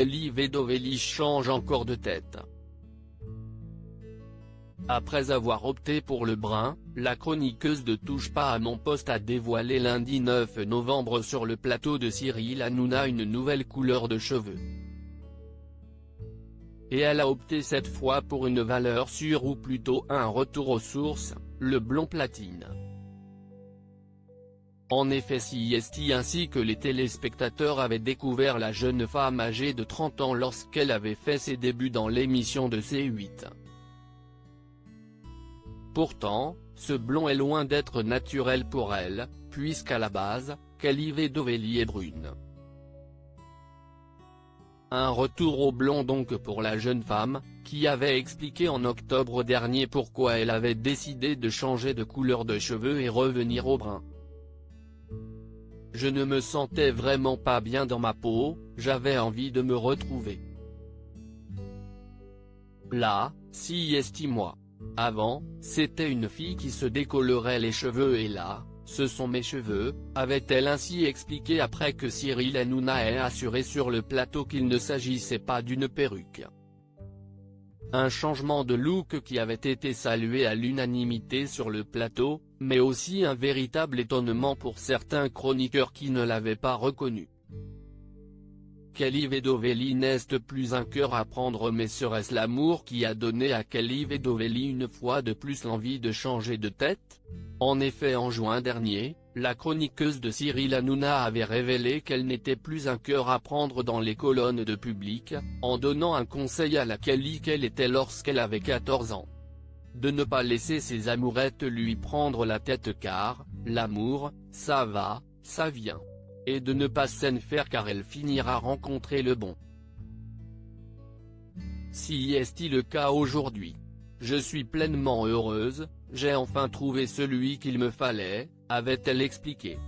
Kelly Vedovely change encore de tête. Après avoir opté pour le brun, la chroniqueuse de Touche pas à mon poste a dévoilé lundi 9 novembre sur le plateau de Cyril Hanouna une nouvelle couleur de cheveux. Et elle a opté cette fois pour une valeur sûre ou plutôt un retour aux sources, le blond platine. En effet, CIST ainsi que les téléspectateurs avaient découvert la jeune femme âgée de 30 ans lorsqu'elle avait fait ses débuts dans l'émission de C8. Pourtant, ce blond est loin d'être naturel pour elle, puisqu'à la base, Kelly Vedovely est brune. Un retour au blond donc pour la jeune femme, qui avait expliqué en octobre dernier pourquoi elle avait décidé de changer de couleur de cheveux et revenir au brun. Je ne me sentais vraiment pas bien dans ma peau, j'avais envie de me retrouver. Là, CIST moi. Avant, c'était une fille qui se décolorait les cheveux et là, ce sont mes cheveux, avait-elle ainsi expliqué après que Cyril Hanouna ait assuré sur le plateau qu'il ne s'agissait pas d'une perruque. Un changement de look qui avait été salué à l'unanimité sur le plateau, mais aussi un véritable étonnement pour certains chroniqueurs qui ne l'avaient pas reconnue. Kelly Vedovely n'est plus un cœur à prendre, mais serait-ce l'amour qui a donné à Kelly Vedovely une fois de plus l'envie de changer de tête? En effet, en juin dernier, la chroniqueuse de Cyril Hanouna avait révélé qu'elle n'était plus un cœur à prendre dans les colonnes de Public, en donnant un conseil à la Kelly qu'elle était lorsqu'elle avait 14 ans. De ne pas laisser ses amourettes lui prendre la tête car, l'amour, ça va, ça vient. Et de ne pas s'en faire car elle finira rencontrer le bon. Si est-il le cas aujourd'hui? Je suis pleinement heureuse, j'ai enfin trouvé celui qu'il me fallait, avait-elle expliqué.